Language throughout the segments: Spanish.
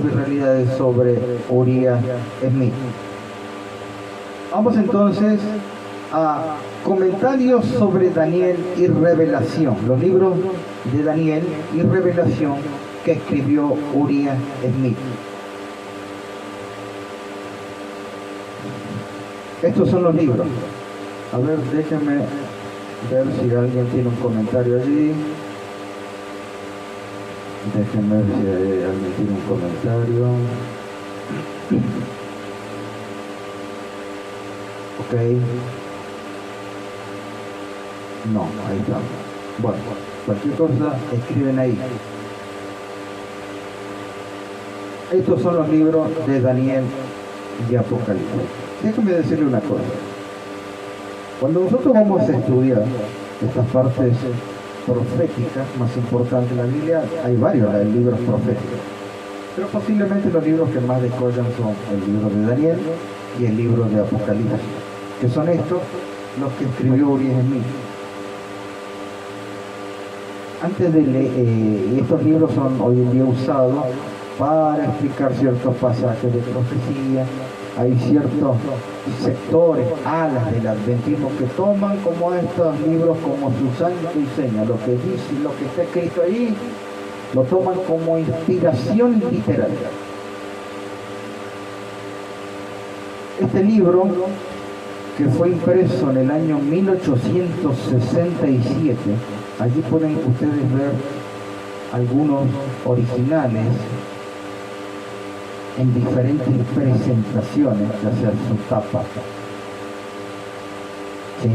realidades sobre Uriah Smith. Vamos entonces a comentarios sobre Daniel y Revelación, los libros de Daniel y Revelación que escribió Uriah Smith. Estos son los libros. A ver, déjenme ver si alguien tiene un comentario allí. Déjenme ver si alguien tiene un comentario. Ok. No, ahí está. Bueno, cualquier cosa escriben ahí. Estos son los libros de Daniel y Apocalipsis. Déjenme decirle una cosa. Cuando nosotros vamos a estudiar estas partes proféticas más importantes de la Biblia, hay varios libros proféticos, pero posiblemente los libros que más descollan son el libro de Daniel y el libro de Apocalipsis, que son estos los que escribió Uriah Smith. Antes de leer, estos libros son hoy en día usados para explicar ciertos pasajes de profecía. Hay ciertos sectores, alas del adventismo que toman como estos libros como su santo y seña. Lo que dice y lo que está escrito ahí lo toman como inspiración literaria. Este libro, que fue impreso en el año 1867, allí pueden ustedes ver algunos originales en diferentes presentaciones, ya sea su tapa. ¿Sí?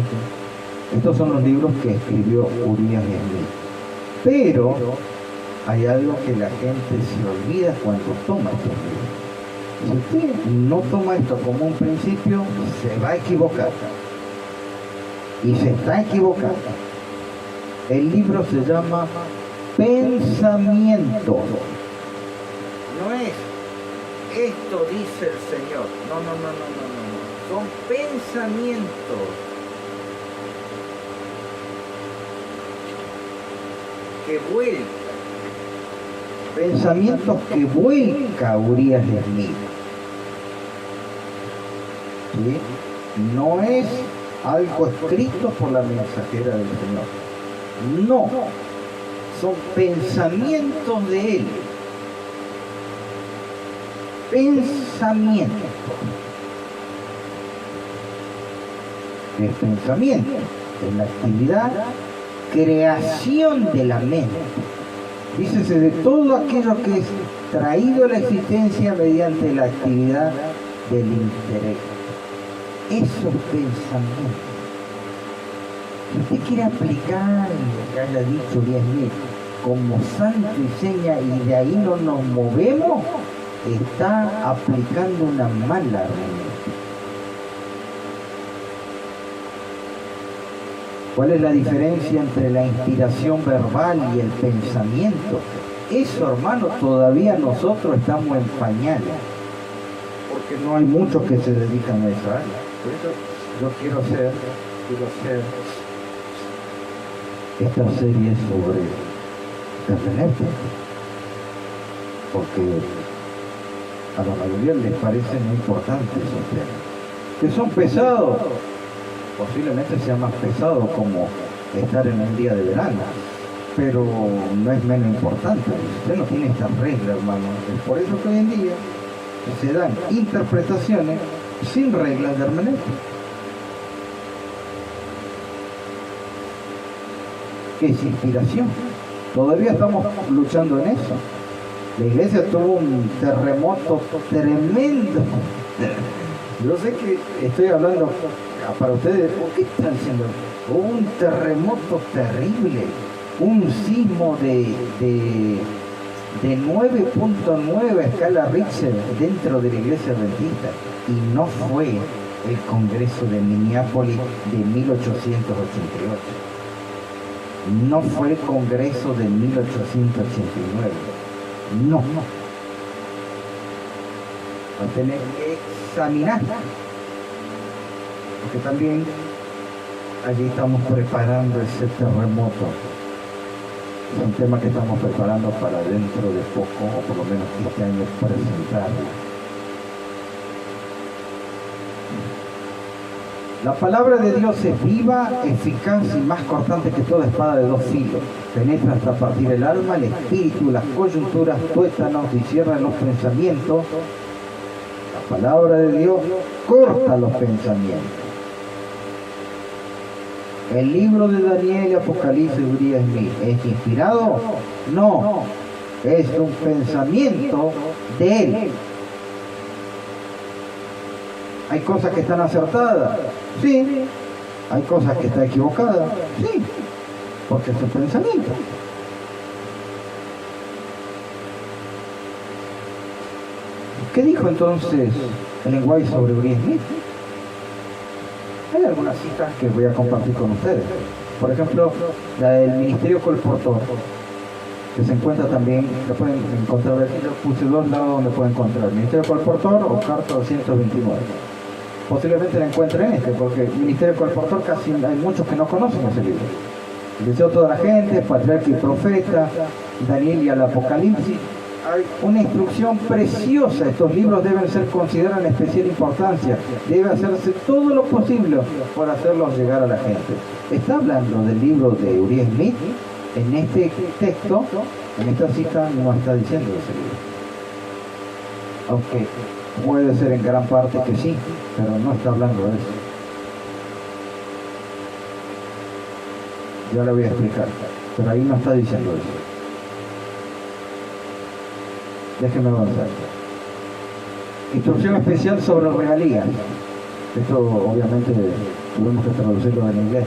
Estos son los libros que escribió Uriah Smith. Pero hay algo que la gente se olvida cuando toma estos libros. Si usted no toma esto como un principio, se va a equivocar. Y se está equivocando. El libro se llama Pensamiento. No es esto dice el Señor. No. Son pensamientos que vuelcan. Pensamientos que vuelca Uriah Smith. ¿Sí? No es algo escrito por la mensajera del Señor. No. Son pensamientos de él. Pensamiento. El pensamiento es la actividad, creación de la mente. Dícese de todo aquello que es traído a la existencia mediante la actividad del intelecto. Esos pensamientos. Si usted quiere aplicar lo que haya dicho Uriah Smith como santo y seña y de ahí no nos movemos, está aplicando una mala hermenéutica. ¿Cuál es la diferencia entre la inspiración verbal y el pensamiento? Eso, hermano, todavía nosotros estamos en pañales, porque no hay muchos que se dedican a esa área. Por eso yo quiero hacer esta serie sobre hermenéutica, porque a la mayoría les parece muy importante esos temas, que son pesados, posiblemente sea más pesado como estar en un día de verano, pero no es menos importante. Usted no tiene esta regla, hermano. Es por eso que hoy en día se dan interpretaciones sin reglas de hermenéutica. ¿Qué es inspiración? Todavía estamos luchando en eso. La iglesia tuvo un terremoto tremendo. Yo sé que estoy hablando para ustedes, ¿por qué están diciendo? Hubo un terremoto terrible, un sismo de 9.9 escala Richter dentro de la iglesia adventista, y no fue el Congreso de Minneapolis de 1888. No fue el Congreso de 1889. No. Va a tener que examinar. Porque también allí estamos preparando ese terremoto. Es un tema que estamos preparando para dentro de poco, o por lo menos este año, presentarlo. La palabra de Dios es viva, eficaz y más cortante que toda espada de dos filos. Penetra hasta partir el alma, el espíritu, las coyunturas, tuétanos y cierra los pensamientos. La palabra de Dios corta los pensamientos. El libro de Daniel y Apocalipsis de Uriah Smith, ¿es inspirado? No, es un pensamiento de él. ¿Hay cosas que están acertadas? Sí. ¿Hay cosas que están equivocadas? Sí, porque es un pensamiento. ¿Qué dijo entonces Ellen White sobre Uriah Smith? Hay algunas citas que voy a compartir con ustedes. Por ejemplo, la del Ministerio Colportor, que se encuentra también, lo pueden encontrar, yo puse dos lados donde pueden encontrar, Ministerio Colportor o Carta 229. Posiblemente la encuentren porque el Ministerio Colportor casi hay muchos que no conocen ese libro. El deseo de toda la gente, Patriarca y Profeta, Daniel y el Apocalipsis. Hay una instrucción preciosa. Estos libros deben ser considerados en especial importancia. Debe hacerse todo lo posible por hacerlos llegar a la gente. Está hablando del libro de Uriah Smith. En este texto, en esta cita, no está diciendo ese libro. Aunque puede ser en gran parte que sí, pero no está hablando de eso. Ya le voy a explicar, pero ahí no está diciendo eso. Déjenme avanzar. Instrucción especial sobre regalías. Esto obviamente tuvimos que traducirlo en inglés.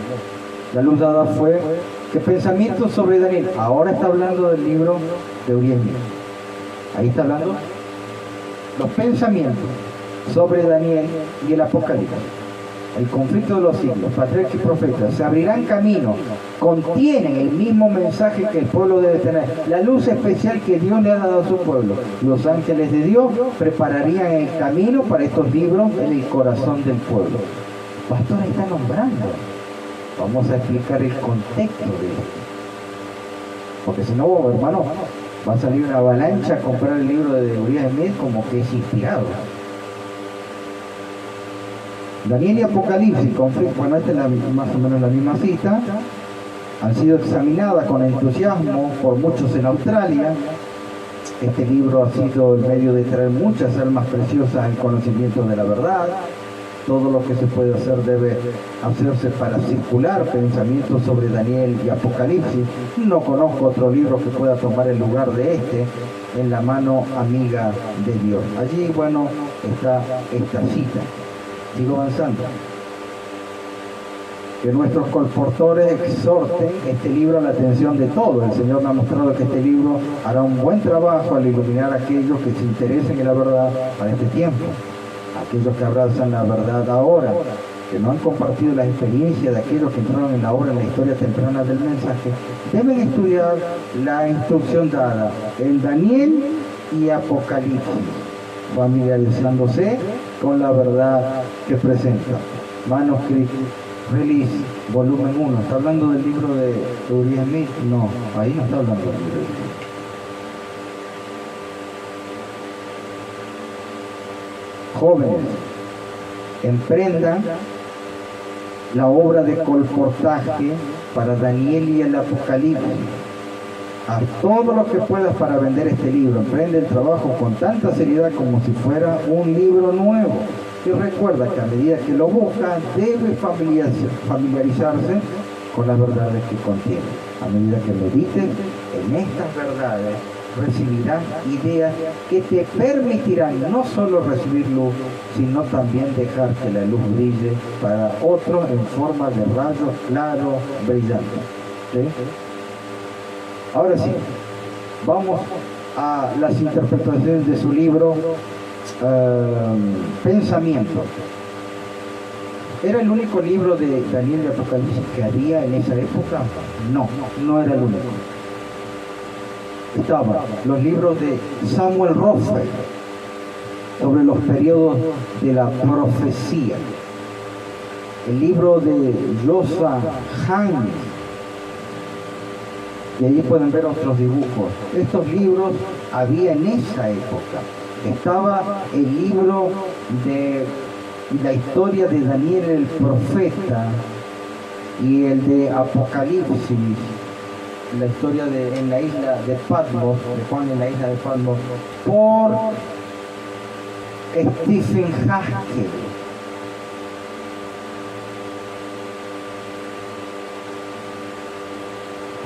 La luz dada fue que pensamientos sobre Daniel. Ahora está hablando del libro de Uriah Smith. Ahí está hablando los pensamientos sobre Daniel y el Apocalipsis. El conflicto de los siglos, patriarca y profeta, se abrirán caminos, contienen el mismo mensaje que el pueblo debe tener, la luz especial que Dios le ha dado a su pueblo. Los ángeles de Dios prepararían el camino para estos libros en el corazón del pueblo. El pastor está nombrando. Vamos a explicar el contexto de esto. Porque si no, hermano, va a salir una avalancha a comprar el libro de Uriah Smith como que es inspirado. Daniel y Apocalipsis, conflicto, bueno, esta es más o menos la misma cita, han sido examinadas con entusiasmo por muchos en Australia. Este libro ha sido el medio de traer muchas almas preciosas al conocimiento de la verdad. Todo lo que se puede hacer debe hacerse para circular pensamientos sobre Daniel y Apocalipsis. No conozco otro libro que pueda tomar el lugar de este en la mano amiga de Dios. Allí, bueno, está esta cita. Sigo avanzando. Que nuestros colportores exhorten este libro a la atención de todos. El Señor nos ha mostrado que este libro hará un buen trabajo al iluminar a aquellos que se interesen en la verdad para este tiempo. Aquellos que abrazan la verdad ahora, que no han compartido la experiencia de aquellos que entraron en la obra, en la historia temprana del mensaje, deben estudiar la instrucción dada en Daniel y Apocalipsis, familiarizándose con la verdad que presenta. Manuscrito, Release, volumen 1. ¿Está hablando del libro de Uriah Smith? No, ahí no está hablando del libro de Smith. Jóvenes, emprendan la obra de colportaje para Daniel y el Apocalipsis. Haz todo lo que puedas para vender este libro. Emprende el trabajo con tanta seriedad como si fuera un libro nuevo. Y recuerda que a medida que lo buscas, debe familiarizarse con las verdades que contiene. A medida que medites en estas verdades, recibirás ideas que te permitirán no solo recibir luz, sino también dejar que la luz brille para otros en forma de rayos claros, brillantes. ¿Sí? Ahora sí, vamos a las interpretaciones de su libro Pensamiento. ¿Era el único libro de Daniel y Apocalipsis que había en esa época? No, no era el único. Estaban los libros de Samuel Rothfeld sobre los periodos de la profecía, el libro de Joshua Hans, Y ahí pueden ver otros dibujos. Estos libros había en esa época. Estaba el libro de la historia de Daniel el profeta y el de Apocalipsis, la historia en la isla de Patmos, de Juan en la isla de Patmos, por Stephen Haskell.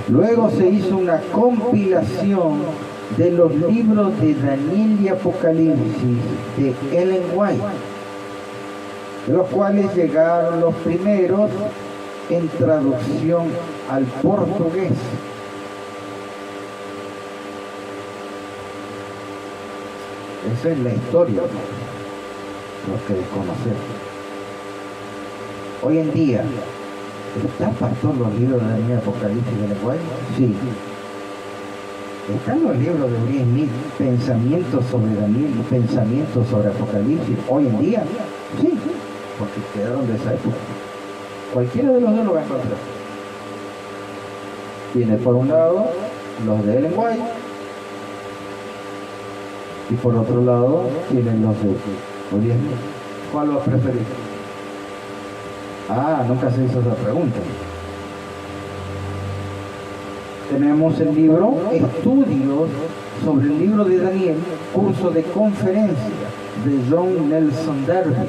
Luego se hizo una compilación de los libros de Daniel y Apocalipsis de Ellen White, de los cuales llegaron los primeros en traducción al portugués. Esa es la historia, lo que desconocemos. Hoy en día, ¿están pastor los libros de Daniel, Apocalipsis y Ellen White? Sí. ¿Están los libros de Uriah Smith, pensamientos sobre Daniel y pensamientos sobre Apocalipsis hoy en día? Sí, porque quedaron de esa época. Cualquiera de los dos lo va a encontrar. Tiene por un lado los de Ellen White y por otro lado tienen los de Uriah Smith. ¿Cuál los preferís? Ah, nunca se hizo esa pregunta. Tenemos el libro Estudios sobre el libro de Daniel, curso de conferencia de John Nelson Darby,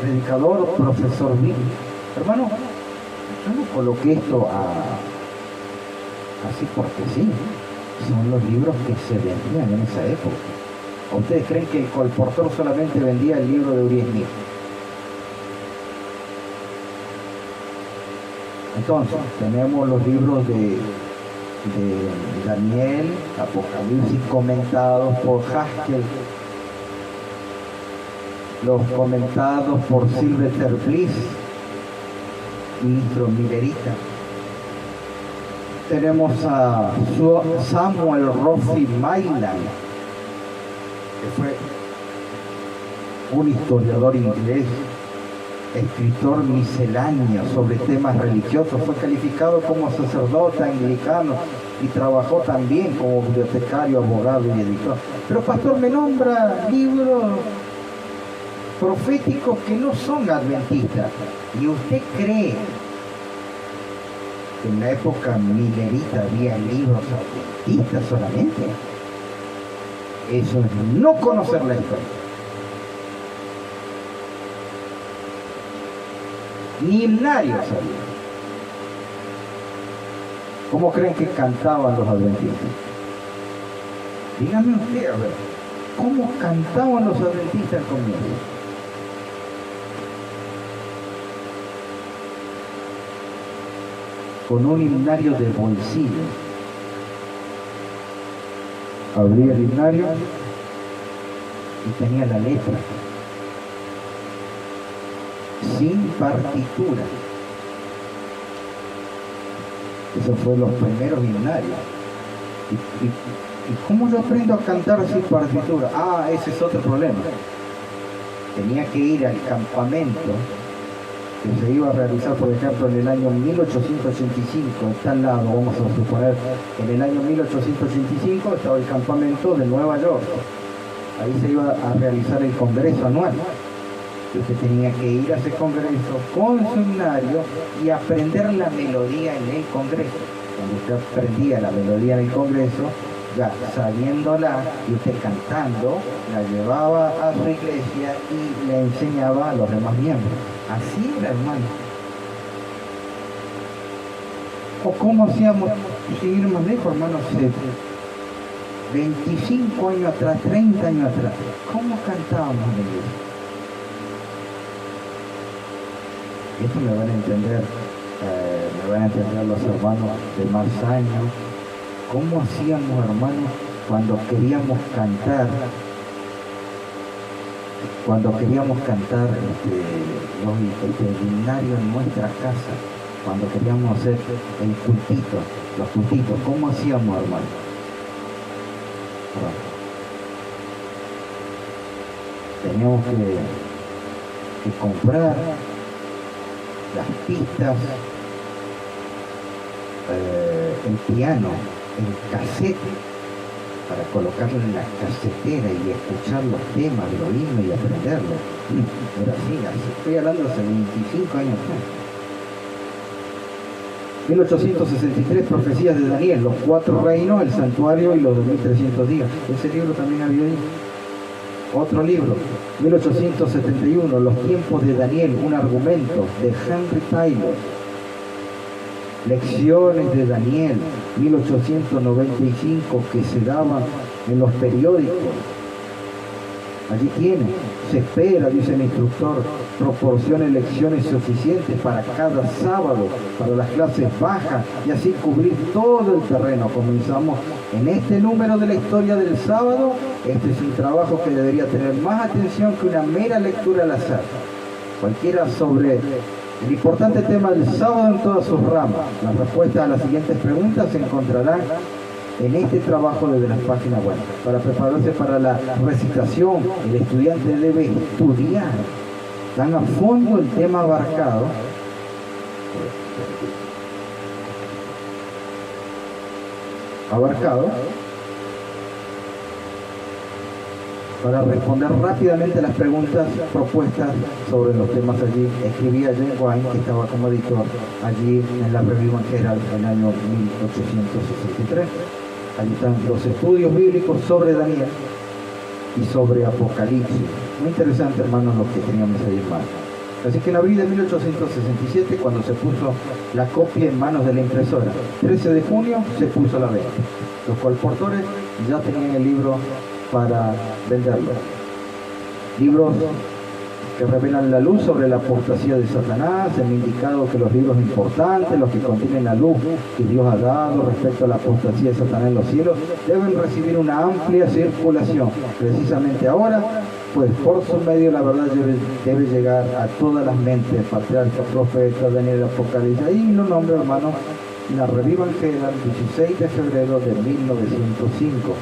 predicador, profesor bíblico. Hermano, yo no coloqué esto así porque sí. Son los libros que se vendían en esa época. ¿O ustedes creen que el colportor solamente vendía el libro de Uriah Smith? Entonces, tenemos los libros de Daniel, Apocalipsis comentados por Haskell, los comentados por Sylvester Bliss, ministro millerita. Tenemos a Samuel Rothfield Maitland, que fue un historiador inglés, escritor misceláneo sobre temas religiosos, fue calificado como sacerdote anglicano y trabajó también como bibliotecario, abogado y editor. Pero pastor, me nombra libros proféticos que no son adventistas. ¿Y usted cree que en la época millerita había libros adventistas solamente? Eso es no conocer la historia. Ni himnarios había. ¿Cómo creen que cantaban los adventistas? Díganme usted, a ver, ¿cómo cantaban los adventistas al comienzo? Con un himnario de bolsillo. Abría el himnario y tenía la letra, sin partitura. Esos fueron los primeros himnarios. ¿Y cómo yo aprendo a cantar sin partitura? Ah, ese es otro problema. Tenía que ir al campamento que se iba a realizar, por ejemplo, en el año 1885, está al lado, vamos a suponer, en el año 1885 estaba el campamento de Nueva York. Ahí se iba a realizar el congreso anual. Usted tenía que ir a ese congreso con su himnario y aprender la melodía en el congreso. Cuando usted aprendía la melodía en el congreso, ya sabiéndola y usted cantando, la llevaba a su iglesia y le enseñaba a los demás miembros. Así era, hermano. ¿O cómo hacíamos, sin ir más lejos, hermano? 25 años atrás, 30 años atrás, ¿cómo cantábamos en la iglesia? Esto me van a entender los hermanos de más años. ¿Cómo hacíamos, hermanos, cuando queríamos cantar el himnario en nuestra casa, cuando queríamos hacer el cultito, los cultitos? ¿Cómo hacíamos, hermano? Teníamos que comprar las pistas el piano, el cassette, para colocarlo en la casetera y escuchar los temas, lo oírlo y aprenderlo. Era así, estoy hablando hace 25 años atrás. 1863, Profecías de Daniel, los 4 reinos, el santuario y los 2300 días. Ese libro también había ahí. Otro libro, 1871, Los tiempos de Daniel, un argumento, de Henry Taylor. Lecciones de Daniel, 1895, que se daban en los periódicos. Allí tiene, se espera, dice el instructor, proporcione lecciones suficientes para cada sábado, para las clases bajas, y así cubrir todo el terreno. Comenzamos en este número de la historia del sábado. Este es un trabajo que debería tener más atención que una mera lectura al azar. Cualquiera sobre el importante tema del sábado en todas sus ramas. Las respuestas a las siguientes preguntas se encontrarán en este trabajo desde las páginas web. Para prepararse para la recitación, el estudiante debe estudiar tan a fondo el tema abarcado para responder rápidamente las preguntas propuestas sobre los temas allí. Escribía James White, que estaba como editor allí en la Revista Herald en el año 1863. Allí están los estudios bíblicos sobre Daniel y sobre Apocalipsis. Muy interesante, hermanos, lo que teníamos ahí en mano. Así que en abril de 1867, cuando se puso la copia en manos de la impresora, 13 de junio se puso a la venta. Los colportores ya tenían el libro para venderlo. Libros que revelan la luz sobre la apostasía de Satanás. Se me ha indicado que los libros importantes, los que contienen la luz que Dios ha dado respecto a la apostasía de Satanás en los cielos, deben recibir una amplia circulación. Precisamente ahora, pues por su medio la verdad debe llegar a todas las mentes, patriarcas, profetas, Daniel, Apocalipsis. Ahí lo nombro, hermano, en la Revista Herald, 16 de febrero de 1905.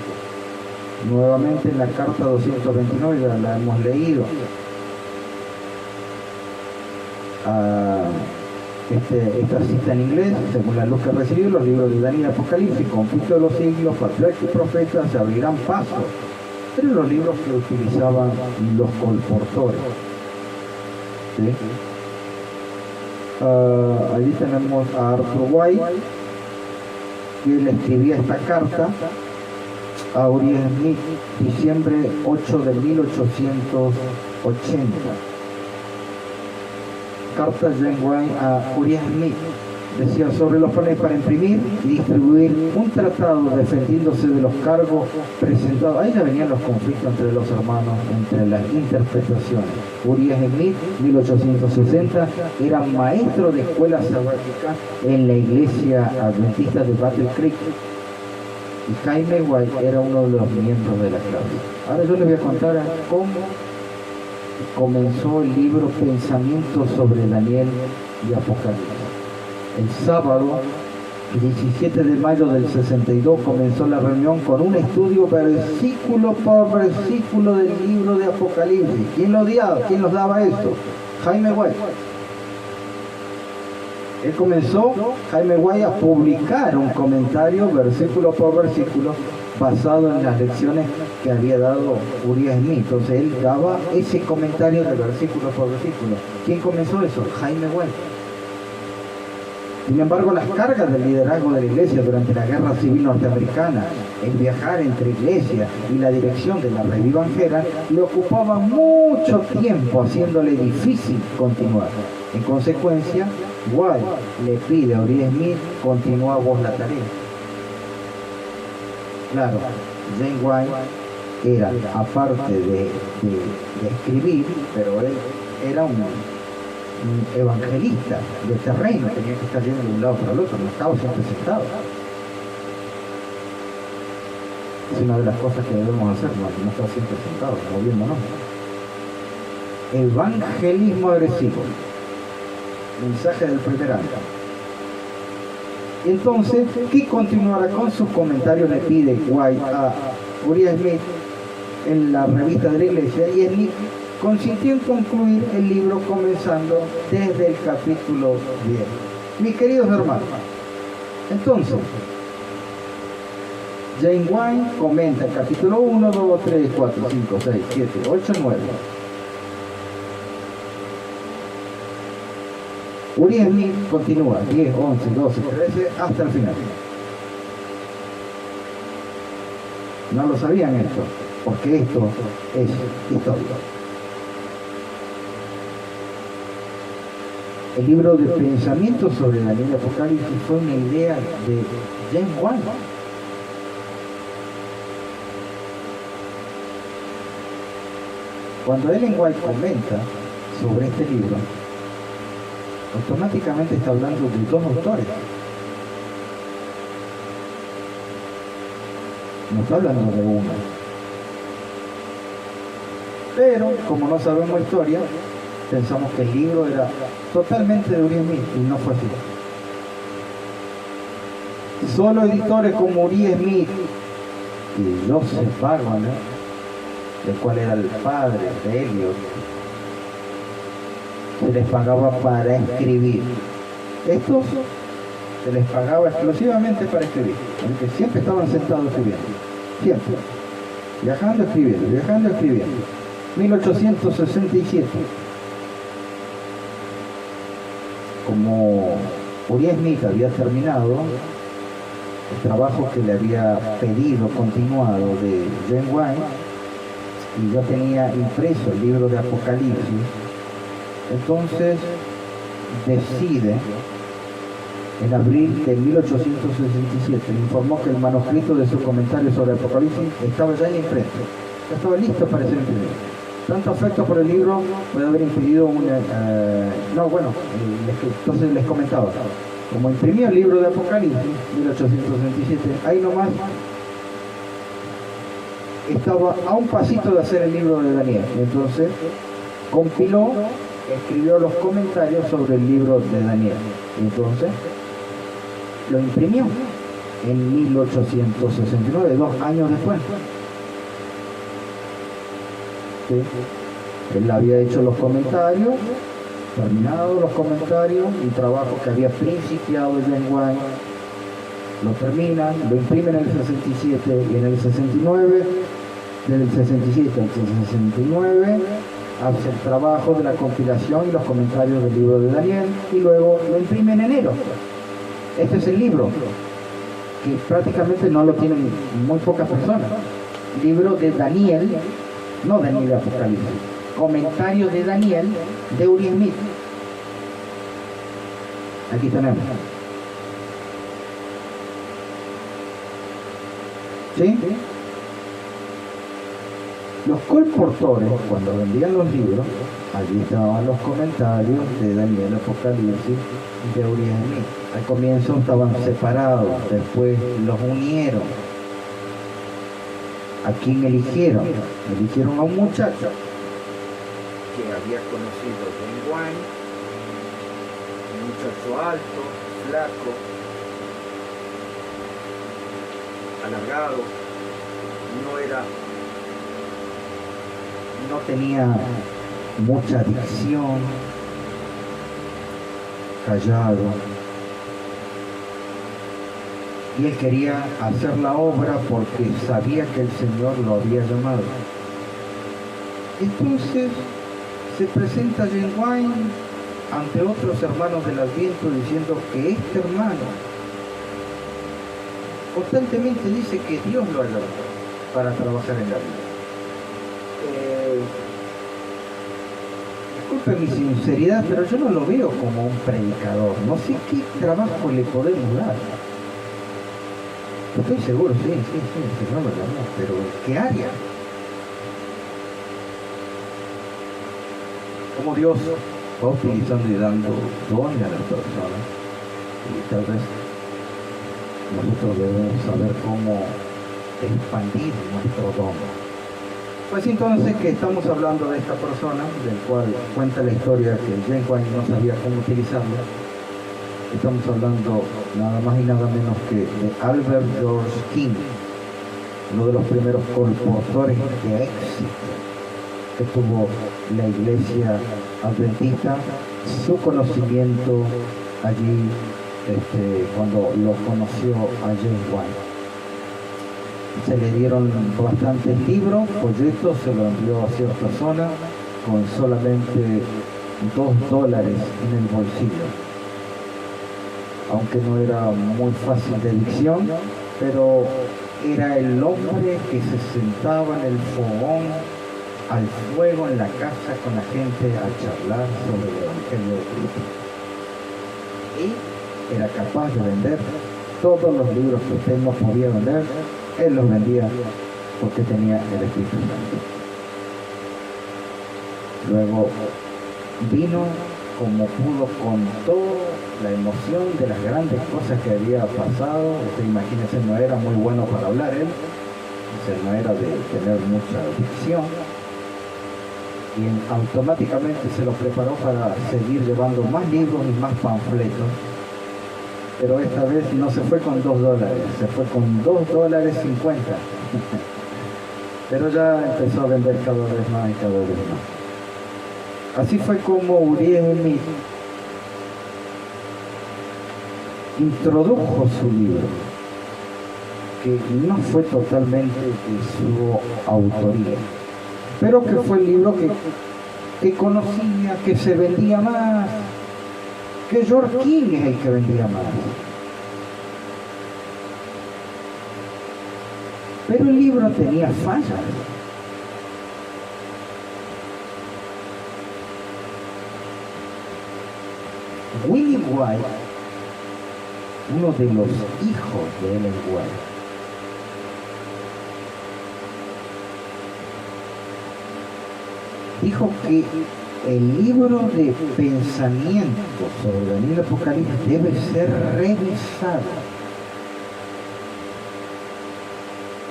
Nuevamente en la carta 229, ya la hemos leído. Esta cita en inglés, según la luz que recibió, los libros de Daniel y Apocalipsis, conflicto de los siglos, patriarcas y profetas, se abrirán paso. Eran los libros que utilizaban los colportores. ¿Sí? Allí tenemos a Arthur White, que le escribía esta carta a Uriah Smith, diciembre 8 de 1880. Carta de James White a Uriah Smith. Decía: sobre los planes para imprimir y distribuir un tratado defendiéndose de los cargos presentados. Ahí ya venían los conflictos entre los hermanos, entre las interpretaciones. Uriah Smith, 1860, era maestro de escuela sabática en la iglesia adventista de Battle Creek. Y Jaime White era uno de los miembros de la clase. Ahora yo les voy a contar cómo comenzó el libro Pensamientos sobre Daniel y Apocalipsis. El sábado, 17 de mayo del 62, comenzó la reunión con un estudio versículo por versículo del libro de Apocalipsis. ¿Quién lo odiaba? ¿Quién nos daba esto? Jaime White. Él comenzó, Jaime White, a publicar un comentario versículo por versículo basado en las lecciones que había dado Uriah Smith. Entonces él daba ese comentario de versículo por versículo. ¿Quién comenzó eso? Jaime White. Sin embargo, las cargas del liderazgo de la iglesia durante la guerra civil norteamericana, el viajar entre iglesia y la dirección de la Revista Herald, le ocupaban mucho tiempo, haciéndole difícil continuar. En consecuencia, White le pide a Uriah Smith: continúa vos la tarea. Claro, James White era, aparte de escribir, pero él era un evangelista de terreno, tenía que estar yendo de un lado para el otro, no estaba siempre sentado. Es una de las cosas que debemos hacer, no estar siempre sentados, moviéndonos. Evangelismo agresivo. Mensaje del primer año. Entonces, ¿qué continuará con sus comentarios? Le pide White a Uriah Smith en la revista de la iglesia, y Smith consintió en concluir el libro comenzando desde el capítulo 10. Mis queridos hermanos, Entonces, James White comenta el capítulo 1, 2, 3, 4, 5, 6, 7, 8, 9. Uriah Smith continúa 10, 11, 12, 13 hasta el final. No lo sabían esto, porque esto es historia. El libro de pensamientos sobre Daniel y Apocalipsis fue una idea de James White. Cuando Ellen White comenta sobre este libro, automáticamente está hablando de dos autores. No está hablando de uno. Pero, como no sabemos historia, pensamos que el libro era totalmente de Uriah Smith, y no fue así. Solo editores como Uriah Smith y Joseph Barbanel, el cual era el padre de Eliot, se les pagaba para escribir. Estos se les pagaba exclusivamente para escribir, porque siempre estaban sentados escribiendo, siempre, viajando, escribiendo. 1867, como Uriah Smith había terminado el trabajo que le había pedido continuado de James White y ya tenía impreso el libro de Apocalipsis, entonces decide en abril de 1867, informó que el manuscrito de su comentario sobre Apocalipsis estaba ya en impreso, ya estaba listo para ser imprimido. Tanto afecto por el libro puede haber impedido una... entonces les comentaba, como imprimió el libro de Apocalipsis, 1867, ahí nomás estaba a un pasito de hacer el libro de Daniel. Entonces compiló, escribió los comentarios sobre el libro de Daniel. Entonces lo imprimió en 1869, 2 años después. ¿Sí? Él había hecho los comentarios, terminado los comentarios, un trabajo que había principiado James White, lo terminan, lo imprimen en el 67 y en el 69, desde el 67 al 69, hace el trabajo de la compilación y los comentarios del libro de Daniel y luego lo imprime en enero. Este es el libro, que prácticamente no lo tienen muy pocas personas. Libro de Daniel, no Daniel de Apocalipsis, comentario de Daniel de Uriah Smith. Aquí tenemos. ¿Sí? Los colportores, cuando vendían los libros, allí estaban los comentarios de Daniel, Apocalipsis y de Uriah Smith. Al comienzo estaban separados, después los unieron. ¿A quién eligieron? Eligieron a un muchacho que había conocido a James White, un muchacho alto, flaco, alargado, no tenía mucha dicción, callado, y él quería hacer la obra porque sabía que el Señor lo había llamado. Entonces se presenta James White ante otros hermanos del Adviento diciendo que este hermano constantemente dice que Dios lo ha llamado para trabajar en la vida. Disculpe mi sinceridad, pero yo no lo veo como un predicador. No sé qué trabajo le podemos dar. Estoy seguro, sí, el Señor lo llamó, pero ¿qué área? Como Dios va utilizando y dando dones a las personas, y tal vez nosotros debemos saber cómo expandir nuestro don. Pues entonces que estamos hablando de esta persona, del cual cuenta la historia que James White no sabía cómo utilizarlo. Estamos hablando nada más y nada menos que de Albert George King, uno de los primeros colportores de éxito que tuvo la iglesia adventista, su conocimiento allí cuando lo conoció a James White. Se le dieron bastantes libros, folletos, se lo envió a cierta zona con solamente $2 en el bolsillo. Aunque no era muy fácil de dicción, pero era el hombre que se sentaba en el fogón, al fuego en la casa con la gente a charlar sobre el Evangelio de Cristo. Y era capaz de vender todos los libros que usted no podía vender. Él los vendía porque tenía el Espíritu Santo. Luego vino como pudo con toda la emoción de las grandes cosas que había pasado. Usted imagínese, no era muy bueno para hablar él, no era de tener mucha dicción. Y automáticamente se lo preparó para seguir llevando más libros y más panfletos. Pero esta vez no se fue con $2, se fue con $2.50. Pero ya empezó a vender cada vez más y cada vez más. Así fue como Uriah Smith introdujo su libro, que no fue totalmente de su autoría, pero que fue el libro que conocía, que se vendía más, que George King es el que vendía más. Pero el libro tenía fallas. William White, uno de los hijos de Ellen White, dijo que el libro de pensamientos sobre Daniel y Apocalipsis debe ser revisado.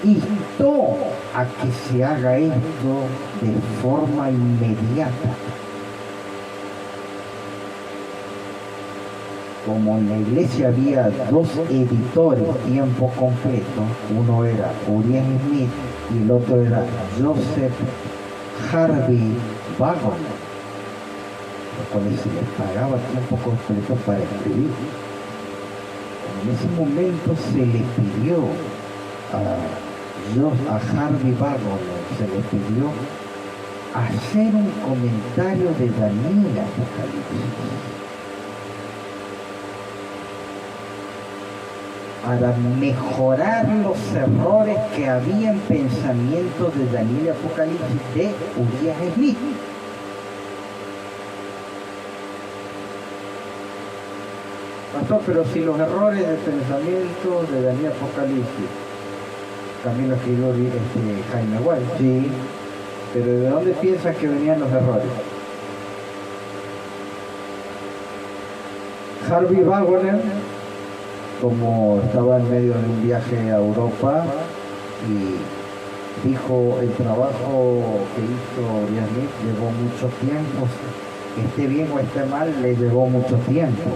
Instó a que se haga esto de forma inmediata. Como en la iglesia había 2 editores tiempo completo, uno era Uriah Smith y el otro era Joseph Harvey Vaughan, los cuales se les pagaba tiempo completo para escribir. En ese momento se le pidió a Harvey Vaughan, se le pidió hacer un comentario de Daniel y Apocalipsis para mejorar los errores que había en pensamientos de Daniel y Apocalipsis de Uriah Smith. Pastor, pero si los errores de pensamiento de Daniel y Apocalipsis también lo escribió Jaime White, sí, pero ¿de dónde piensas que venían los errores? Harvey Vaughan, como estaba en medio de un viaje a Europa y dijo, el trabajo que hizo Uriah Smith llevó mucho tiempo, esté bien o esté mal, le llevó mucho tiempo.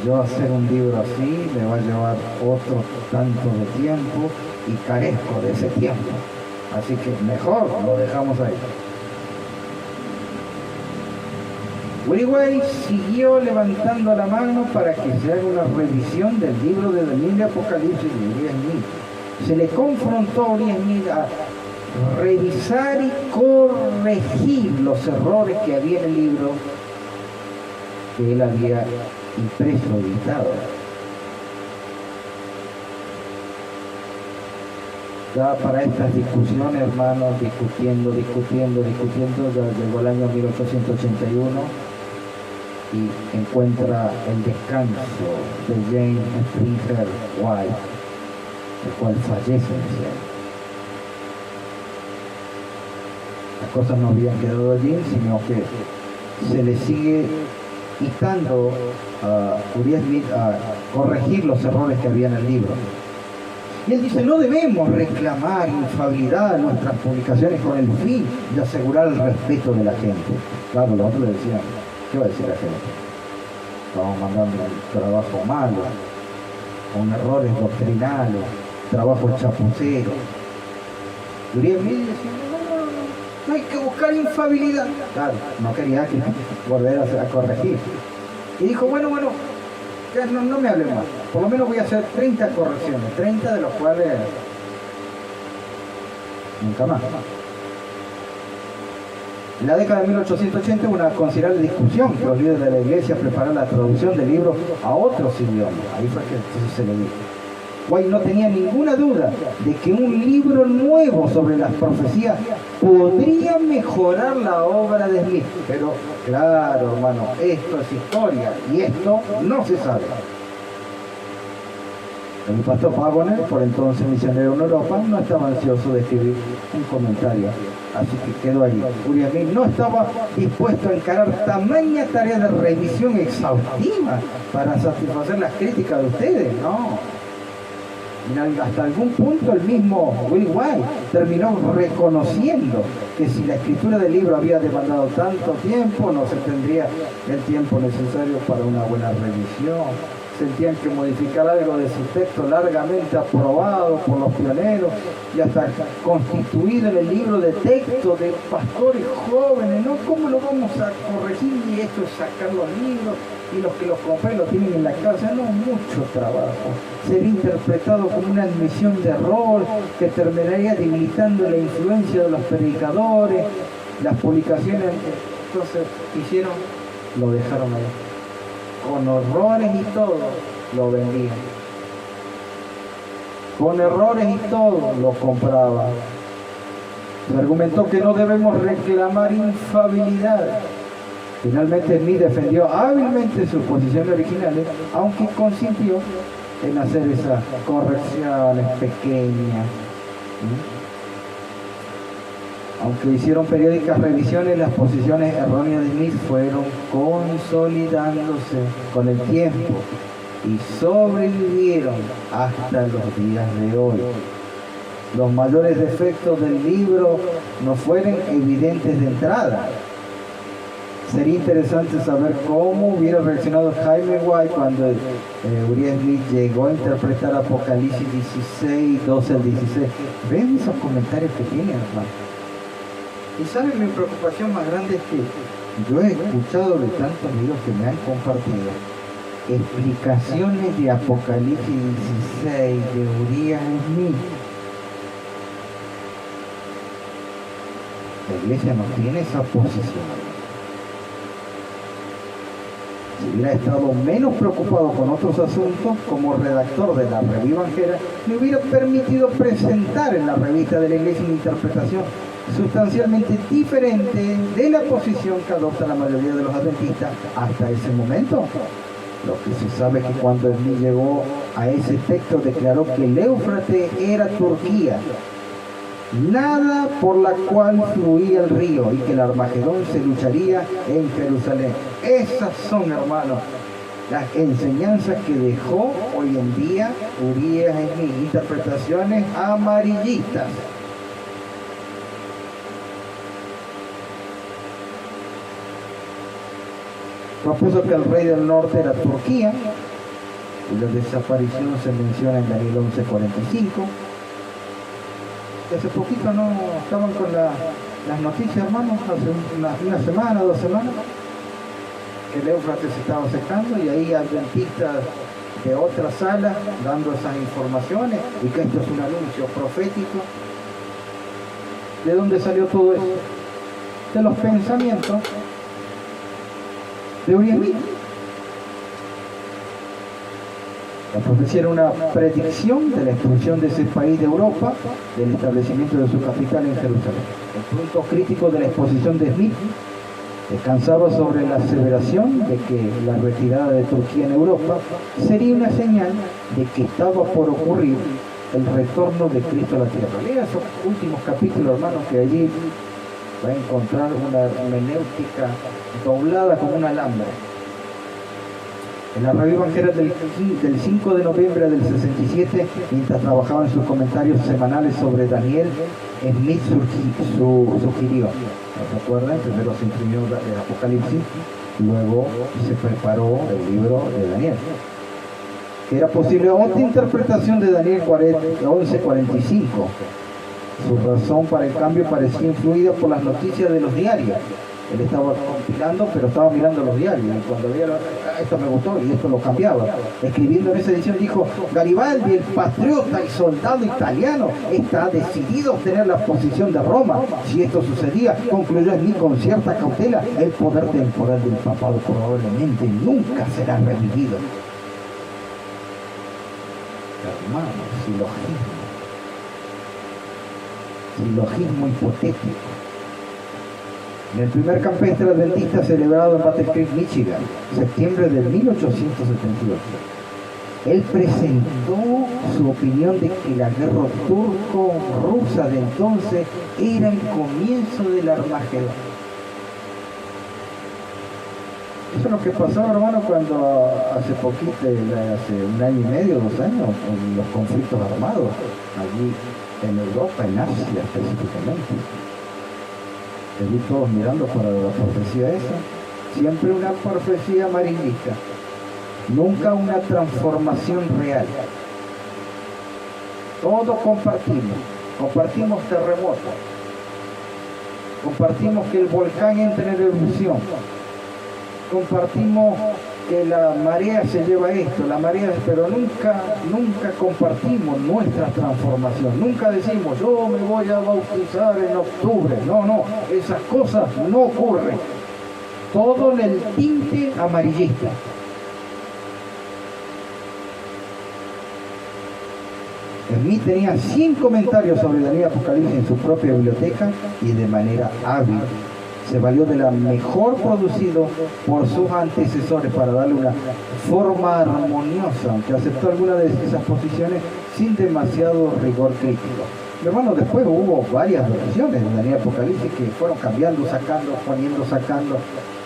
Yo hacer un libro así me va a llevar otro tanto de tiempo y carezco de ese tiempo, así que mejor lo dejamos ahí. William White siguió levantando la mano para que se haga una revisión del libro de Daniel y Apocalipsis de Uriah Smith. Se le confrontó a Uriah Smith a revisar y corregir los errores que había en el libro que él había impreso, editado. Ya para estas discusiones, hermanos, discutiendo, ya llegó el año 1881 y encuentra el descanso de James Springer White, el cual fallece en ese año. Las cosas no habían quedado allí, sino que se le sigue instando a Uriah Smith a corregir los errores que había en el libro. Y él dice, no debemos reclamar infalibilidad en nuestras publicaciones con el fin de asegurar el respeto de la gente. Claro, los otros le decían, ¿qué va a decir la gente? Estamos mandando un trabajo malo, con errores doctrinales, trabajo chapucero. Y Uriah Smith decía, no hay que buscar infalibilidad. Claro, no quería que volver a corregir. Y dijo, bueno, no me hablen más. Por lo menos voy a hacer 30 correcciones, 30 de los cuales nunca más. En la década de 1880 hubo una considerable discusión que los líderes de la iglesia prepararon la traducción del libro a otros idiomas. Ahí fue que entonces se le dijo. White no tenía ninguna duda de que un libro nuevo sobre las profecías podría mejorar la obra de Smith. Pero claro, hermano, esto es historia y esto no se sabe. El pastor Waggoner, por entonces misionero en Europa, no estaba ansioso de escribir un comentario, así que quedó allí. Uriah Smith no estaba dispuesto a encarar tamaña tarea de revisión exhaustiva para satisfacer las críticas de ustedes, no. Hasta algún punto el mismo Will White terminó reconociendo que si la escritura del libro había demandado tanto tiempo, no se tendría el tiempo necesario para una buena revisión. Sentían que modificar algo de su texto largamente aprobado por los pioneros y hasta constituido en el libro de texto de pastores jóvenes, ¿no? ¿Cómo lo vamos a corregir? Y esto es sacar los libros y los que los compran lo tienen en la casa. No, mucho trabajo. Sería interpretado como una admisión de error que terminaría debilitando la influencia de los predicadores. Las publicaciones, entonces, hicieron, lo dejaron ahí. Con horrores y todo, lo vendían. Con errores y todo, lo compraban. Se argumentó que no debemos reclamar infalibilidad. Finalmente Smith defendió hábilmente sus posiciones originales, aunque consintió en hacer esas correcciones pequeñas. Aunque hicieron periódicas revisiones, las posiciones erróneas de Smith fueron consolidándose con el tiempo y sobrevivieron hasta los días de hoy. Los mayores defectos del libro no fueron evidentes de entrada. Sería interesante saber cómo hubiera reaccionado Jaime White cuando Uriah Smith llegó a interpretar Apocalipsis 16, 12 al 16. ¿Ven esos comentarios que tiene, hermano? Y saben, mi preocupación más grande es que yo he escuchado de tantos amigos que me han compartido explicaciones de Apocalipsis 16 de Uriah Smith. La iglesia no tiene esa posición. Si hubiera estado menos preocupado con otros asuntos, como redactor de la Revista Evangélica, me hubiera permitido presentar en la revista de la iglesia una interpretación sustancialmente diferente de la posición que adopta la mayoría de los adventistas hasta ese momento. Lo que se sabe es que cuando Smith llegó a ese texto declaró que el Éufrates era Turquía, nada por la cual fluía el río, y que el Armagedón se lucharía en Jerusalén. Esas son, hermanos, las enseñanzas que dejó hoy en día Uriah Smith, interpretaciones amarillistas. Propuso que el rey del norte era Turquía, y la desaparición se menciona en Daniel 11:45. Hace poquito no estaban con las noticias, hermanos, hace una semana, 2 semanas, que el Éufrates se estaba secando, y ahí adventistas de otras salas dando esas informaciones, y que esto es un anuncio profético. ¿De dónde salió todo eso? De los pensamientos de Uriah Smith. La profecía era una predicción de la expulsión de ese país de Europa, del establecimiento de su capital en Jerusalén. El punto crítico de la exposición de Smith descansaba sobre la aseveración de que la retirada de Turquía en Europa sería una señal de que estaba por ocurrir el retorno de Cristo a la tierra. Lea esos últimos capítulos, hermanos, que allí va a encontrar una hermenéutica doblada como un alambre. En la Revista Evangélica del 5 de noviembre del 67, mientras trabajaba en sus comentarios semanales sobre Daniel, Smith sugirió, ¿recuerdan? Primero se imprimió el Apocalipsis, luego se preparó el libro de Daniel. Que era posible otra interpretación de Daniel 11:45. Su razón para el cambio parecía influida por las noticias de los diarios, Él estaba compilando, pero estaba mirando los diarios, y cuando veía esto me gustó y esto lo cambiaba. Escribiendo en esa edición dijo: Garibaldi, el patriota y soldado italiano, está decidido a obtener la posición de Roma. Si esto sucedía, concluyó en mí con cierta cautela, el poder temporal del papado probablemente nunca será revivido. Hermano, silogismo hipotético. En el primer campestre adventista celebrado en Battle Creek, Michigan, septiembre de 1878, él presentó su opinión de que la guerra turco-rusa de entonces era el comienzo del Armagedón. Eso es lo que pasó, hermano, cuando hace poquito, hace un año y medio, 2 años, con los conflictos armados, allí en Europa, en Asia específicamente. Allí todos mirando para la profecía esa. Siempre una profecía amarillista, nunca una transformación real. Todos compartimos terremotos, compartimos que el volcán entre en erupción, compartimos que la marea se lleva esto, pero nunca compartimos nuestra transformación. Nunca decimos: yo me voy a bautizar en octubre. No, esas cosas no ocurren. Todo en el tinte amarillista. Smith tenía 100 comentarios sobre Daniel y Apocalipsis en su propia biblioteca y de manera hábil se valió de la mejor producido por sus antecesores para darle una forma armoniosa, aunque aceptó algunas de esas posiciones sin demasiado rigor crítico. Hermano, después hubo varias versiones de Daniel Apocalipsis que fueron cambiando, sacando, poniendo, sacando.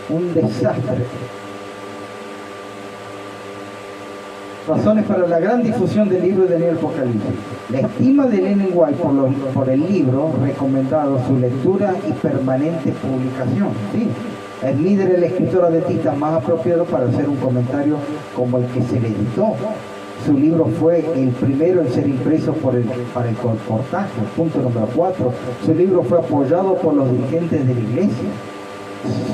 Un desastre. Razones para la gran difusión del libro de Daniel Apocalipsis. La estima de Ellen White por el libro, recomendado su lectura y permanente publicación. ¿Sí? El líder, el escritor adventista más apropiado para hacer un comentario como el que se le editó. Su libro fue el primero en ser impreso para el colportaje. Punto número 4. Su libro fue apoyado por los dirigentes de la iglesia.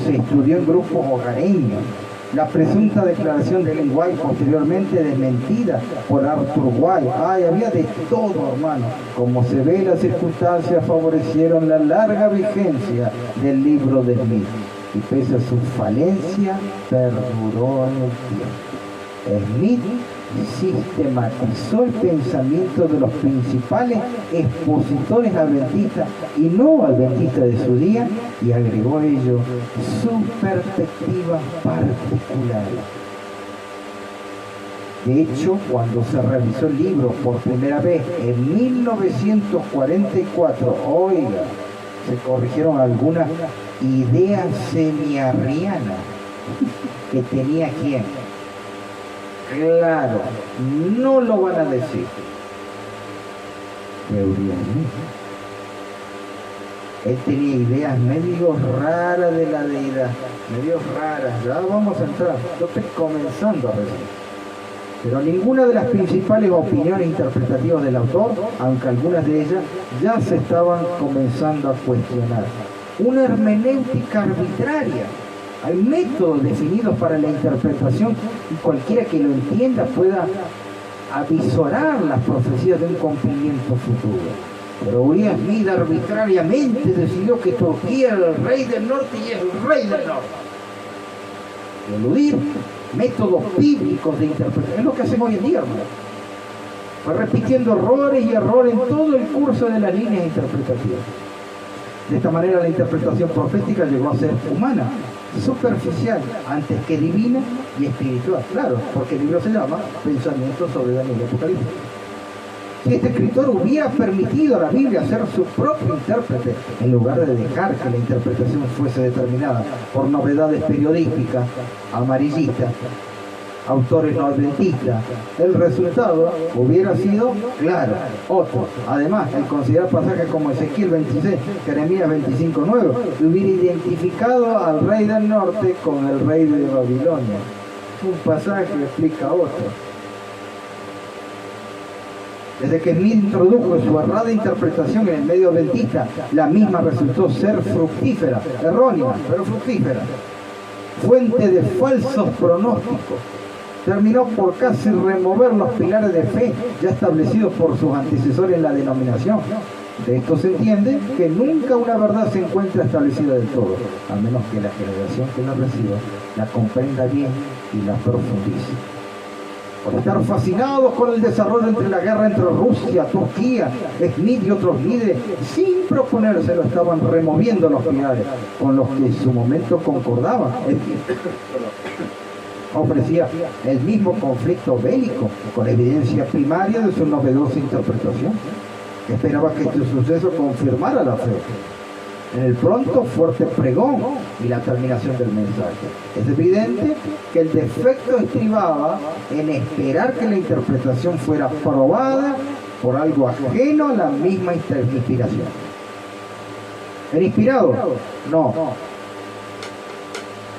Se estudió en grupos hogareños. La presunta declaración de Ellen White, posteriormente desmentida por Arthur White. Había de todo, hermano. Como se ve, las circunstancias favorecieron la larga vigencia del libro de Smith. Y pese a su falencia, perduró en el tiempo. Smith sistematizó el pensamiento de los principales expositores adventistas y no adventistas de su día y agregó a ello su perspectiva particular. De hecho, cuando se revisó el libro por primera vez en 1944, se corrigieron algunas ideas semiarrianas que tenía quien. Claro, no lo van a decir. Él tenía ideas medio raras de la deidad, medio raras. Ya vamos a entrar, yo estoy comenzando a recibir. Pero ninguna de las principales opiniones interpretativas del autor, aunque algunas de ellas ya se estaban comenzando a cuestionar. Una hermenéutica arbitraria. Hay métodos definidos para la interpretación y cualquiera que lo entienda pueda avisorar las profecías de un cumplimiento futuro. Pero Uriah Smith arbitrariamente decidió que Turquía era el rey del norte y es el rey del norte. Eludir métodos bíblicos de interpretación es lo que hacemos hoy en día, hermano. Fue repitiendo errores y errores en todo el curso de las líneas interpretativas. De esta manera la interpretación profética llegó a ser humana, superficial, antes que divina y espiritual. Claro, porque el libro se llama Pensamientos sobre Daniel y Apocalipsis. Si este escritor hubiera permitido a la Biblia ser su propio intérprete, en lugar de dejar que la interpretación fuese determinada por novedades periodísticas, amarillistas, autores no adventistas, el resultado hubiera sido, claro, otro. Además, el considerar pasajes como Ezequiel 26, Jeremías 25:9, hubiera identificado al rey del norte con el rey de Babilonia. Un pasaje explica otro. Desde que Smith introdujo su errada interpretación en el medio adventista, la misma resultó ser fructífera, errónea, pero fructífera, fuente de falsos pronósticos. Terminó por casi remover los pilares de fe ya establecidos por sus antecesores en la denominación. De esto se entiende que nunca una verdad se encuentra establecida del todo, a menos que la generación que la reciba la comprenda bien y la profundice. Por estar fascinados con el desarrollo entre la guerra entre Rusia, Turquía, Smith y otros líderes, sin proponérselo, estaban removiendo los pilares con los que en su momento concordaban. Ofrecía el mismo conflicto bélico, con evidencia primaria de su novedosa interpretación. Esperaba que este suceso confirmara la fe en el pronto fuerte pregón y la terminación del mensaje. Es evidente que el defecto estribaba en esperar que la interpretación fuera probada por algo ajeno a la misma inspiración. ¿Era inspirado? No.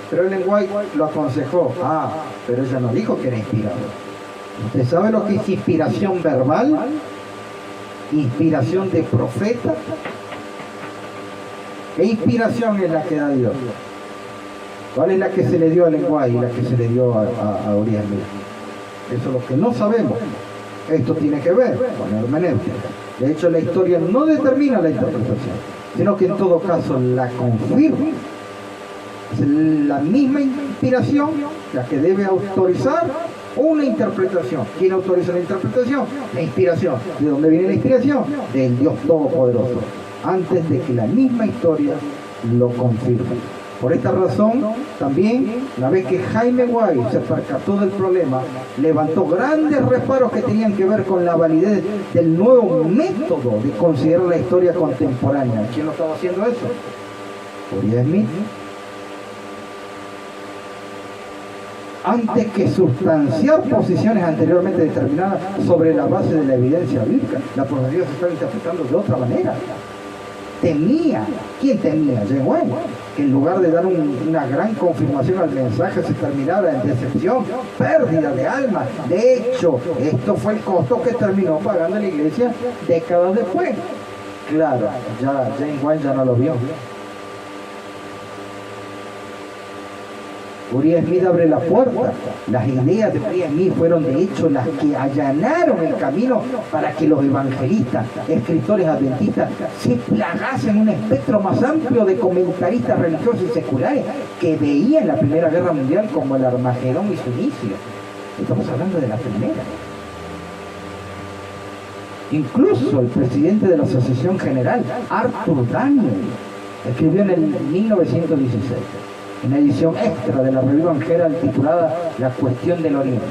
Pero Ellen White lo aconsejó. Pero ella no dijo que era inspirado. ¿Usted sabe lo que es inspiración verbal? Inspiración de profeta. ¿Qué inspiración es la que da Dios? ¿Cuál es la que se le dio a Ellen White y la que se le dio a Uriah Smith? Eso es lo que no sabemos. Esto tiene que ver con la hermenéutica. De hecho, la historia no determina la interpretación, sino que en todo caso la confirma. Es la misma inspiración la que debe autorizar una interpretación. ¿Quién autoriza la interpretación? La inspiración. ¿De dónde viene la inspiración? Del Dios Todopoderoso, antes de que la misma historia lo confirme. Por esta razón, también, una vez que Jaime White se percató del problema, levantó grandes reparos que tenían que ver con la validez del nuevo método de considerar la historia contemporánea. ¿Quién lo estaba haciendo eso? Uriah Smith. Antes que sustanciar posiciones anteriormente determinadas sobre la base de la evidencia bíblica, la profecía se estaba interpretando de otra manera. Temía, ¿quién temía? James White, que en lugar de dar una gran confirmación al mensaje se terminara en decepción, pérdida de alma. De hecho, esto fue el costo que terminó pagando la iglesia décadas después. Claro, ya James White ya no lo vio. Uriah Smith abre la puerta. Las ideas de Uriah Smith fueron de hecho las que allanaron el camino para que los evangelistas, escritores adventistas, se plagasen un espectro más amplio de comentaristas religiosos y seculares que veían la Primera Guerra Mundial como el Armagedón y su inicio. Estamos hablando de la primera. Incluso el presidente de la Asociación General, Arthur Daniel, escribió en el 1916, una edición extra de la revista Angera titulada La cuestión del Oriente.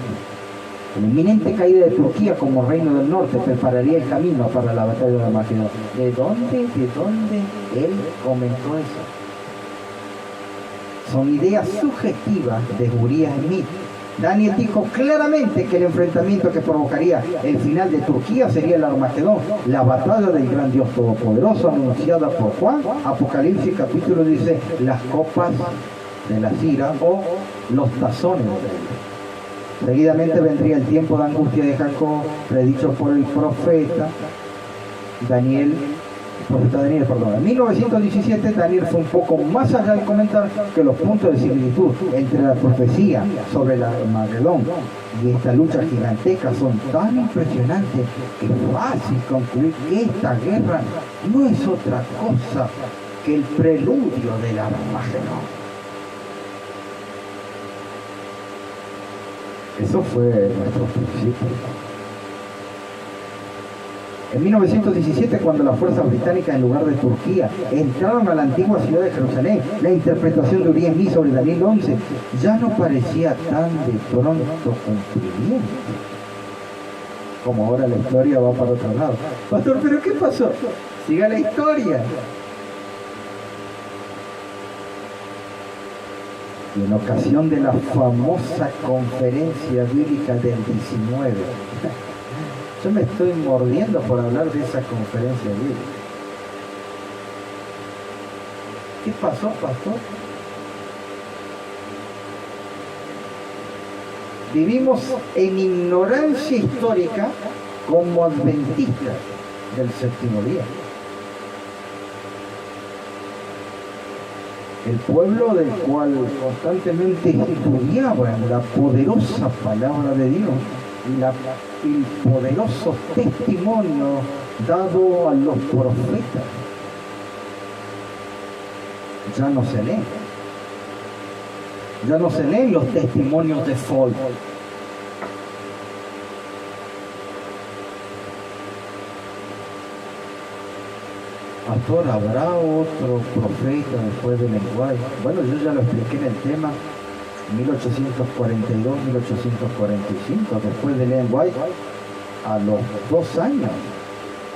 La inminente caída de Turquía como reino del norte prepararía el camino para la batalla de Armagedón. ¿De dónde él comentó eso? Son ideas sugestivas de Uriah Smith. Daniel dijo claramente que el enfrentamiento que provocaría el final de Turquía sería el Armagedón, la batalla del gran Dios Todopoderoso anunciada por Juan. Apocalipsis capítulo dice las copas de la ira o los tazones de ira. Seguidamente vendría el tiempo de angustia de Jacob, predicho por el profeta Daniel. En 1917 Daniel fue un poco más allá al comentar que los puntos de similitud entre la profecía sobre el Armagedón y esta lucha gigantesca son tan impresionantes que es fácil concluir que esta guerra no es otra cosa que el preludio del Armagedón. Eso fue nuestro principio. En 1917, cuando las fuerzas británicas en lugar de Turquía entraron a la antigua ciudad de Jerusalén, la interpretación de Uriah Smith sobre Daniel 11 ya no parecía tan de pronto cumplimiento. Como ahora la historia va para otro lado. Pastor, ¿pero qué pasó? Siga la historia. Y en ocasión de la famosa conferencia bíblica del 19, yo me estoy mordiendo por hablar de esa conferencia bíblica. ¿Qué pasó, pastor? Vivimos en ignorancia histórica como adventistas del séptimo día. El pueblo del cual constantemente estudiaban la poderosa palabra de Dios y el poderoso testimonio dado a los profetas, ya no se leen. Ya no se leen los testimonios de folk. Pastor, ¿habrá otro profeta después de lenguaje? Bueno, yo ya lo expliqué en el tema 1842-1845. Después de lenguaje, a los 2 años,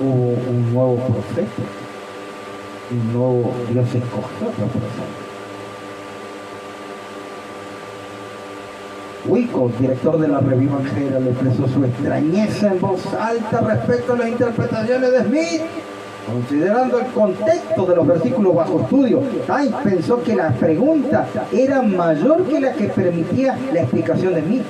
hubo un nuevo profeta. Un nuevo Dios escogió otro profeta. Wico, director de la revista Evangélica, le expresó su extrañeza en voz alta respecto a las interpretaciones de Smith. Considerando el contexto de los versículos bajo estudio, Times pensó que la pregunta era mayor que la que permitía la explicación de Smith.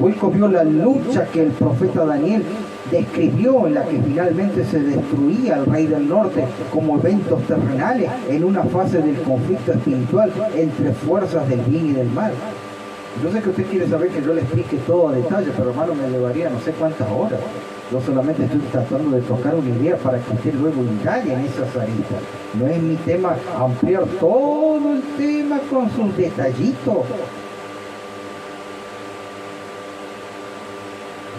Wilcox vio la lucha que el profeta Daniel describió, en la que finalmente se destruía el rey del norte como eventos terrenales en una fase del conflicto espiritual entre fuerzas del bien y del mal. Yo sé que usted quiere saber que yo le explique todo a detalle, pero hermano, me llevaría no sé cuántas horas. Yo solamente estoy tratando de tocar una idea para que usted luego indague en esas aristas. No es mi tema ampliar todo el tema con sus detallitos.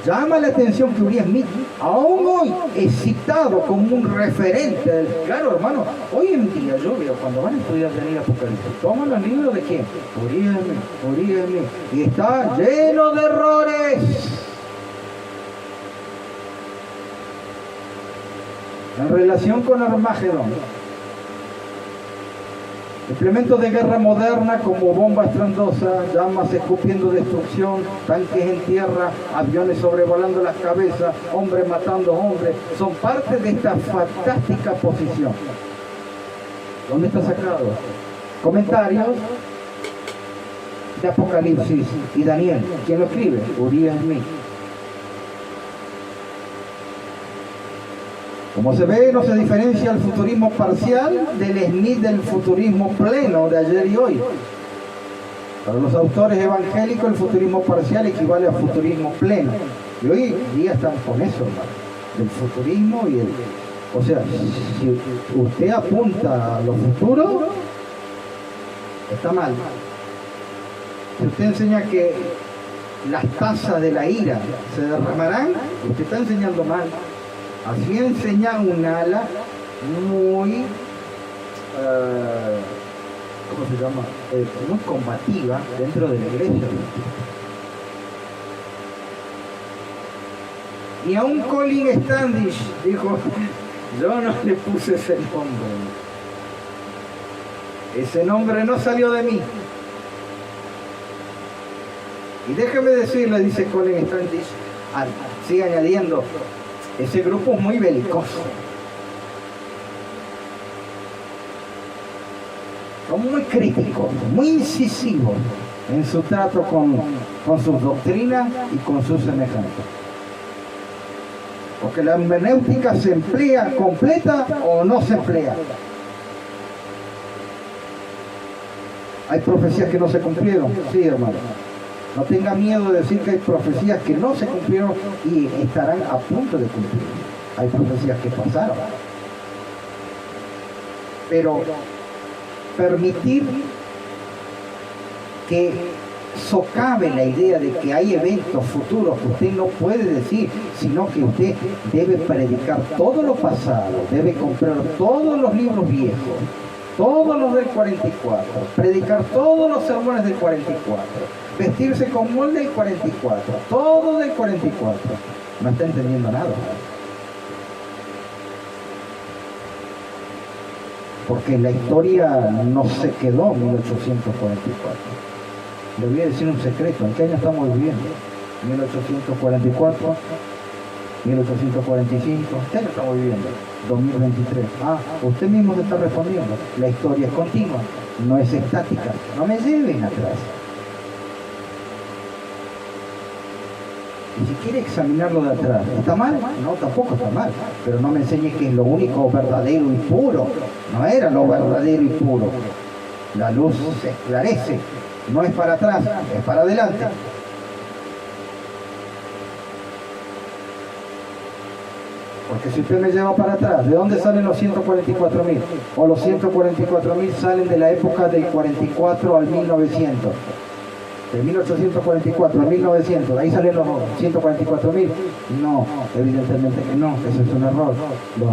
Llama la atención que Uriah Smith, aún hoy, es citado como un referente del... Claro, hermano, hoy en día yo veo, cuando van a estudiar Daniel Apocalipsis, toman los libros de quién, Uriah Smith, y está lleno de errores. En relación con Armagedón, implementos de guerra moderna como bomba estrondosa, llamas escupiendo destrucción, tanques en tierra, aviones sobrevolando las cabezas, hombres matando hombres, son parte de esta fantástica posición. ¿Dónde está sacado? Comentarios de Apocalipsis y Daniel. ¿Quién lo escribe? Uriah Smith. Como se ve, no se diferencia el futurismo parcial del Smith del futurismo pleno de ayer y hoy. Para los autores evangélicos, el futurismo parcial equivale al futurismo pleno. Y hoy día están con eso, hermano, del futurismo y el... O sea, si usted apunta a lo futuro, está mal. Si usted enseña que las tazas de la ira se derramarán, usted está enseñando mal. Así enseña un ala muy, ¿cómo se llama? Muy combativa dentro de la iglesia. Y a un Colin Standish dijo, yo no le puse ese nombre. Ese nombre no salió de mí. Y déjeme decirle, dice Colin Standish, sigue añadiendo, ese grupo es muy belicoso. Son muy críticos, muy incisivos en su trato con sus doctrinas y con sus semejantes. Porque la hermenéutica se emplea completa o no se emplea. Hay profecías que no se cumplieron, sí, hermano. No tenga miedo de decir que hay profecías que no se cumplieron y estarán a punto de cumplir. Hay profecías que pasaron. Pero permitir que socave la idea de que hay eventos futuros que usted no puede decir, sino que usted debe predicar todo lo pasado, debe comprar todos los libros viejos, todos los del 44, predicar todos los sermones del 44, vestirse como el del 44, todo del 44. No está entendiendo nada. Porque la historia no se quedó en 1844. Le voy a decir un secreto. ¿En qué año estamos viviendo? 1844, 1845. ¿Qué año estamos viviendo? 2023. Usted mismo se está respondiendo. La historia es continua, no es estática. No me lleven atrás. Y si quiere examinarlo de atrás, ¿está mal? No, tampoco está mal. Pero no me enseñe que es lo único verdadero y puro. No era lo verdadero y puro. La luz se esclarece. No es para atrás, es para adelante. Porque si usted me lleva para atrás, ¿de dónde salen los 144.000? O los 144.000 salen de la época del 44 al 1900. De 1844 a 1900, ¿de ahí salen los 144.000? No, evidentemente que no, eso es un error. Los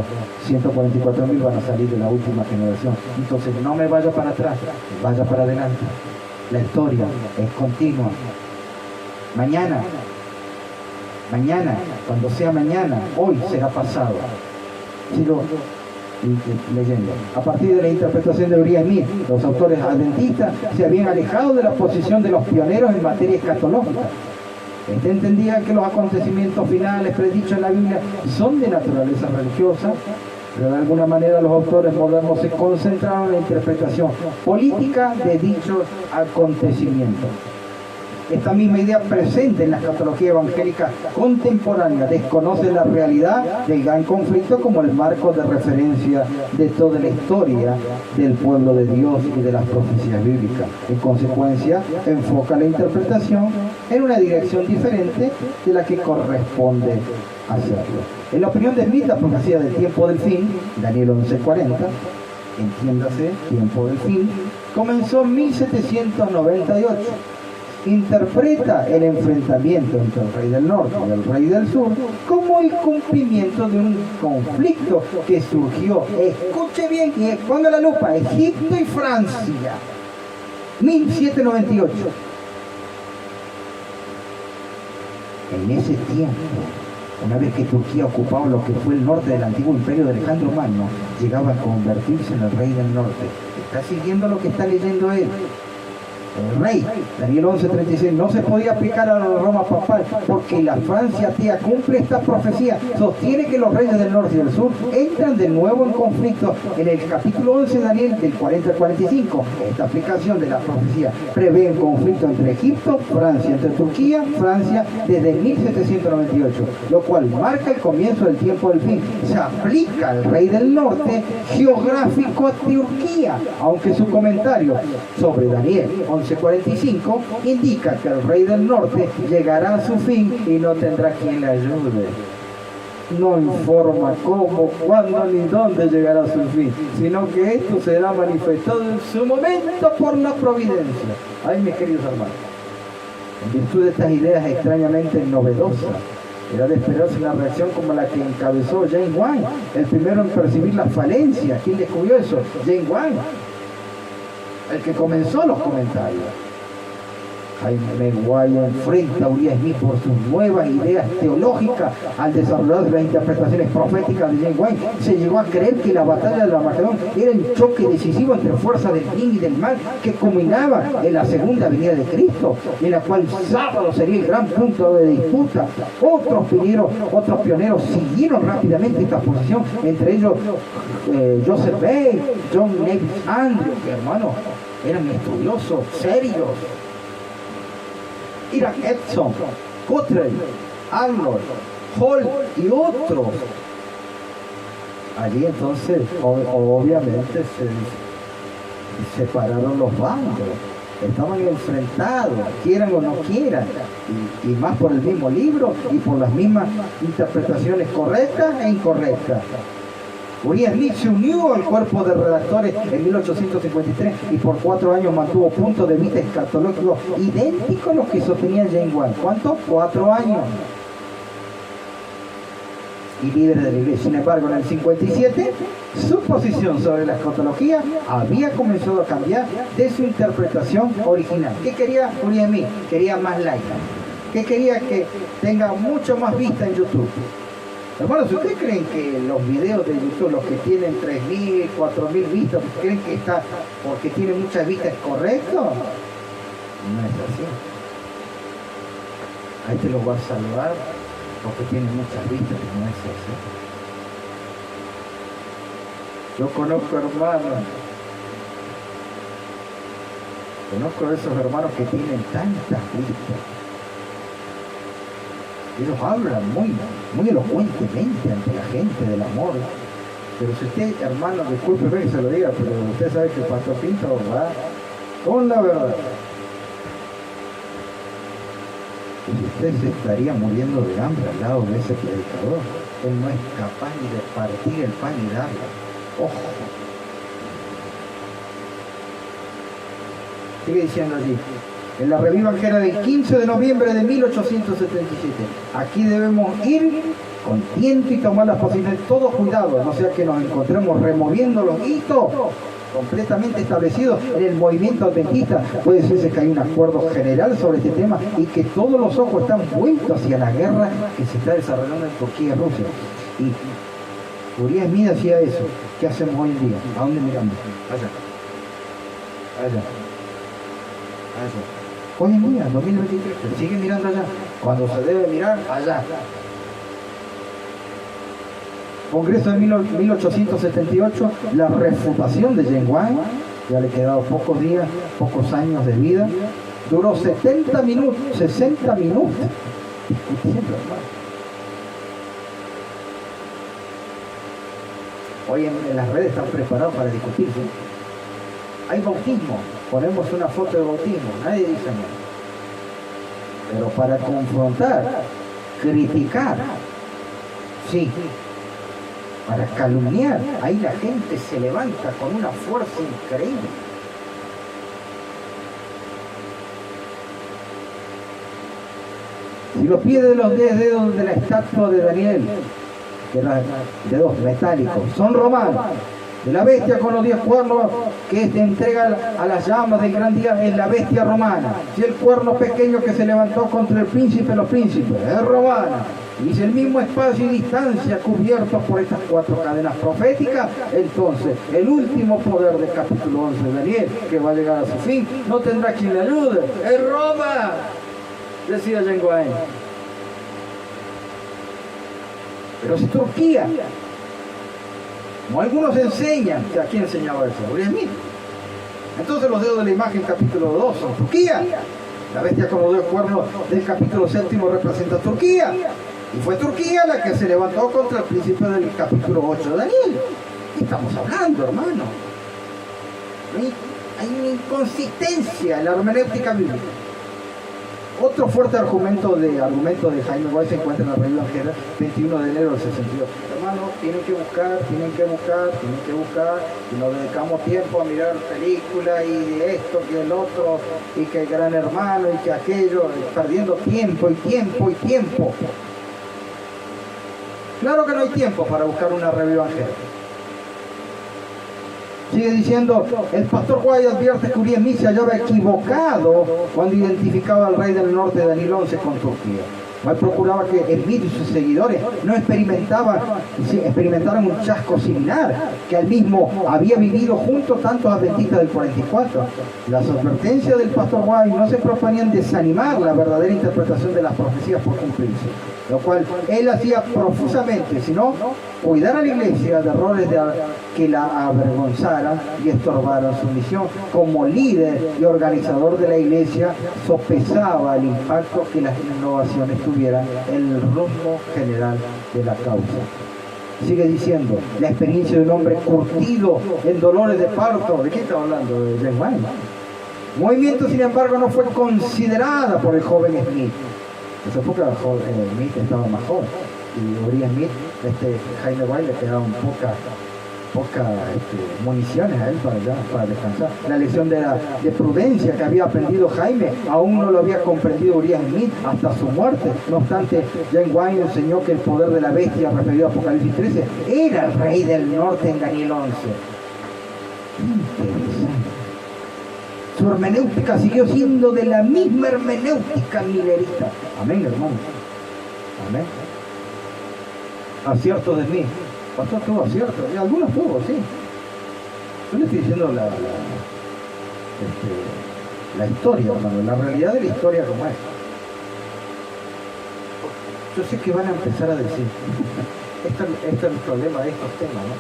144.000 van a salir de la última generación. Entonces no me vaya para atrás, vaya para adelante. La historia es continua. Mañana, cuando sea mañana, hoy será pasado. Sigo leyendo. A partir de la interpretación de Uriah Smith, los autores adventistas se habían alejado de la posición de los pioneros en materia escatológica. Entendían que los acontecimientos finales predichos en la Biblia son de naturaleza religiosa, pero de alguna manera los autores modernos se concentraron en la interpretación política de dichos acontecimientos. Esta misma idea presente en la escatología evangélica contemporánea desconoce la realidad del gran conflicto como el marco de referencia de toda la historia del pueblo de Dios y de las profecías bíblicas. En consecuencia, enfoca la interpretación en una dirección diferente de la que corresponde hacerlo. En la opinión de Smith, la profecía del tiempo del fin, Daniel 11:40, entiéndase, tiempo del fin, comenzó en 1798. Interpreta el enfrentamiento entre el rey del norte y el rey del sur como el cumplimiento de un conflicto que surgió, escuche bien y ponga la lupa, Egipto y Francia, 1798. En ese tiempo, una vez que Turquía ocupaba lo que fue el norte del antiguo imperio de Alejandro Magno, llegaba a convertirse en el rey del norte. ¿Está siguiendo lo que está leyendo él? El rey, Daniel 11:36, no se podía aplicar a la Roma papal porque la Francia tía cumple esta profecía, sostiene que los reyes del norte y del sur entran de nuevo en conflicto. En el capítulo 11 de Daniel, del 40 al 45, esta aplicación de la profecía prevé un conflicto entre Egipto, Francia, entre Turquía, Francia, desde 1798, lo cual marca el comienzo del tiempo del fin. Se aplica al rey del norte geográfico a Turquía, aunque su comentario sobre Daniel 11:45 indica que el rey del norte llegará a su fin y no tendrá quien le ayude. No informa cómo, cuándo ni dónde llegará a su fin, sino que esto será manifestado en su momento por la providencia. Ay, mis queridos hermanos, en virtud de estas ideas extrañamente novedosas, era de esperarse una reacción como la que encabezó James White, el primero en percibir la falencia. ¿Quién descubrió eso? James White, el que comenzó los comentarios. Jaime White enfrenta a Uriah Smith por sus nuevas ideas teológicas. Al desarrollar las interpretaciones proféticas de James White, se llegó a creer que la batalla de Armagedón era un choque decisivo entre fuerzas del bien y del mal que culminaba en la segunda venida de Cristo, en la cual el sábado sería el gran punto de disputa. Otros pioneros siguieron rápidamente esta posición, entre ellos Joseph Bay, John Nevis Andrews, que hermanos eran estudiosos, serios. Irán Edson, Cottrell, Arnold, Hall y otros. Allí entonces obviamente se separaron los bandos, estaban enfrentados, quieran o no quieran, y más por el mismo libro y por las mismas interpretaciones correctas e incorrectas. Uriah Smith se unió al cuerpo de redactores en 1853 y por 4 años mantuvo puntos de vista escatológicos idénticos a los que sostenía James White. ¿Cuántos? 4 años. Y líder de la iglesia. Sin embargo, en el 57, su posición sobre la escatología había comenzado a cambiar de su interpretación original. ¿Qué quería Uriah Smith? Quería más likes. ¿Qué quería? Que tenga mucho más vista en YouTube. Hermanos, ¿ustedes creen que los videos de YouTube, los que tienen 3.000, 4.000 vistas, creen que está porque tiene muchas vistas es correcto? No es así. Ahí te lo voy a saludar porque tiene muchas vistas, no es así. Yo conozco hermanos, conozco a esos hermanos que tienen tantas vistas. Ellos hablan muy elocuentemente ante la gente del amor. Pero si usted, hermano, discúlpeme que se lo diga, pero usted sabe que el pastor Pinto va con la verdad. Y usted se estaría muriendo de hambre al lado de ese predicador. Él no es capaz ni de partir el pan y darlo. Ojo. Sigue diciendo allí, en la Revista Evangélica del 15 de noviembre de 1877. Aquí debemos ir con tiento y tomar las posiciones, todo cuidado, no sea que nos encontremos removiendo los hitos completamente establecidos en el movimiento adventista. Puede decirse que hay un acuerdo general sobre este tema y que todos los ojos están vueltos hacia la guerra que se está desarrollando en Turquía y Rusia. Y Uriah Smith hacía eso. ¿Qué hacemos hoy en día? ¿A dónde miramos? Allá. Hoy en día, en 2023, se sigue mirando allá, cuando se debe mirar allá. Congreso de 1878, la refutación de Jen White, ya le quedaban pocos días, pocos años de vida, duró 60 minutos discutiendo, hermano. Hoy en las redes están preparados para discutirse. Hay bautismo, ponemos una foto de bautismo, nadie dice nada. Pero para confrontar, criticar, sí, para calumniar, ahí la gente se levanta con una fuerza increíble. Si los pies de los 10 dedos de la estatua de Daniel, de los dedos metálicos, son romanos, de la bestia con los 10 cuernos que entrega a las llamas del gran día es la bestia romana. Si el cuerno pequeño que se levantó contra el príncipe de los príncipes es romana, y si el mismo espacio y distancia cubiertos por estas 4 cadenas proféticas, entonces el último poder del capítulo 11 de Daniel, que va a llegar a su fin, no tendrá quien le ayude. ¡Es Roma!, decía Jen White. Pero si Turquía, como algunos enseñan, ¿a quién enseñaba eso? Uriah Smith. Entonces los dedos de la imagen capítulo 2 son Turquía. La bestia con los 2 cuernos del capítulo 7 representa a Turquía. Y fue Turquía la que se levantó contra el príncipe del capítulo 8 de Daniel. ¿Qué estamos hablando, hermano? Hay una inconsistencia en la hermenéutica bíblica. Otro fuerte argumento de Jaime White se encuentra en la Revista Evangélica 21 de enero del 62. Hermanos, tienen que buscar, y nos dedicamos tiempo a mirar películas y esto, que el otro, y que el gran hermano, y que aquello, perdiendo tiempo. Claro que no hay tiempo para buscar una Revista Evangélica. Sigue diciendo, el pastor White advierte que Uriah Smith se hallaba equivocado cuando identificaba al rey del norte de Daniel 11 con Turquía. White procuraba que Smith y sus seguidores no experimentaran un chasco similar, que él mismo había vivido junto a tantos adventistas del 44. Las advertencias del pastor White no se proponían desanimar la verdadera interpretación de las profecías por cumplirse, lo cual él hacía profusamente, sino cuidar a la iglesia de errores que la avergonzaran y estorbaran su misión. Como líder y organizador de la iglesia, sopesaba el impacto que las innovaciones tuvieran en el rumbo general de la causa. Sigue diciendo, la experiencia de un hombre curtido en dolores de parto. ¿De qué está hablando? De Jen White. Movimiento, sin embargo, no fue considerada por el joven Smith. En esa época Smith estaba más joven, y Uriah Smith, Jaime White, le quedaban pocas municiones a él para descansar. La lección de prudencia que había aprendido Jaime aún no lo había comprendido Uriah Smith hasta su muerte. No obstante, Jen White enseñó que el poder de la bestia, referido a Apocalipsis 13, era el rey del norte en Daniel 11. Interesante. Su hermenéutica siguió siendo de la misma hermenéutica milerista. Amén, hermano. Amén. Acierto de mí. Pastor, tuvo acierto. Y algunos tuvo, sí. Yo le estoy diciendo la historia, hermano. La realidad de la historia como es. Yo sé que van a empezar a decir. Esto es el problema de estos temas, ¿no?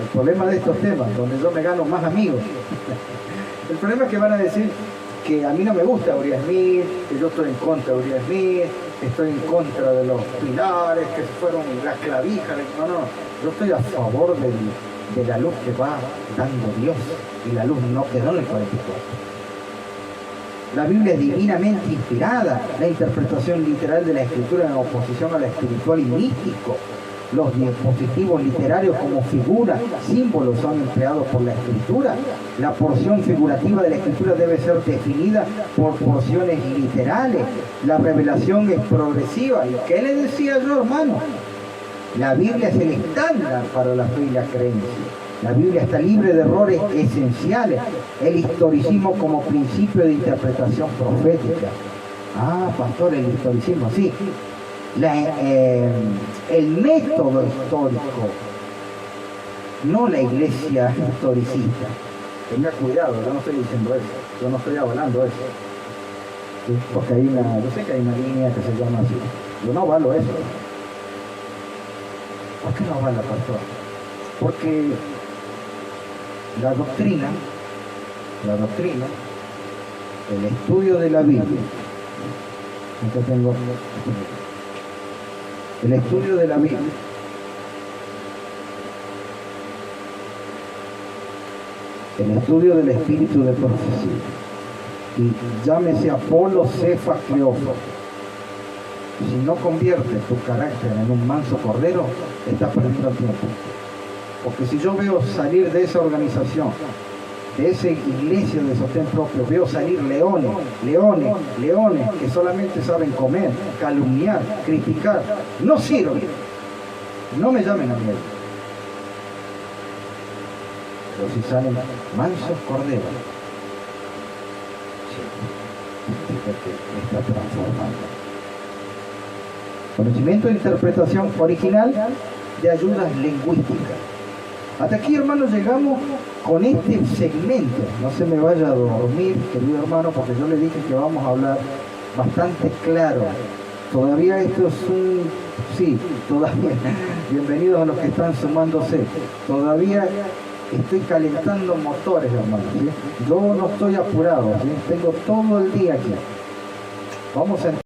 El problema de estos temas, donde yo me gano más amigos. El problema es que van a decir que a mí no me gusta Uriah Smith, que yo estoy en contra de Uriah Smith, estoy en contra de los pilares que fueron las clavijas. No, no, yo estoy a favor de la luz que va dando Dios, y la luz no quedó en el 44. La Biblia es divinamente inspirada, la interpretación literal de la Escritura en oposición a la espiritual y místico. Los dispositivos literarios como figuras, símbolos son empleados por la Escritura. La porción figurativa de la Escritura debe ser definida por porciones literales. La revelación es progresiva. ¿Y qué le decía yo, hermano? La Biblia es el estándar para la fe y la creencia. La Biblia está libre de errores esenciales. El historicismo como principio de interpretación profética. Ah, pastor, el historicismo, sí. El método histórico, no la iglesia historicista. Tenga cuidado, yo no estoy diciendo eso, yo no estoy hablando eso. ¿Sí? Porque yo sé que hay una línea que se llama así. Yo no avalo eso. ¿Por qué no avala, pastor? Porque la doctrina, el estudio de la Biblia, el estudio de la Biblia el estudio del espíritu de profecía, y llámese Apolo, Cefas, Cleófas, si no convierte tu carácter en un manso cordero, estás perdiendo el tiempo. Porque si yo veo salir de esa organización, de esa iglesia de sostén propio, veo salir leones que solamente saben comer, calumniar, criticar, no sirven. No me llamen a mí. Pero si salen mansos corderos, significa que está transformando. Conocimiento de interpretación original de ayudas lingüísticas. Hasta aquí, hermanos, llegamos con este segmento. No se me vaya a dormir, querido hermano, porque yo le dije que vamos a hablar bastante claro. Todavía esto es todavía, bienvenidos a los que están sumándose. Todavía estoy calentando motores, hermanos, ¿sí? Yo no estoy apurado, ¿sí? Tengo todo el día aquí. Vamos a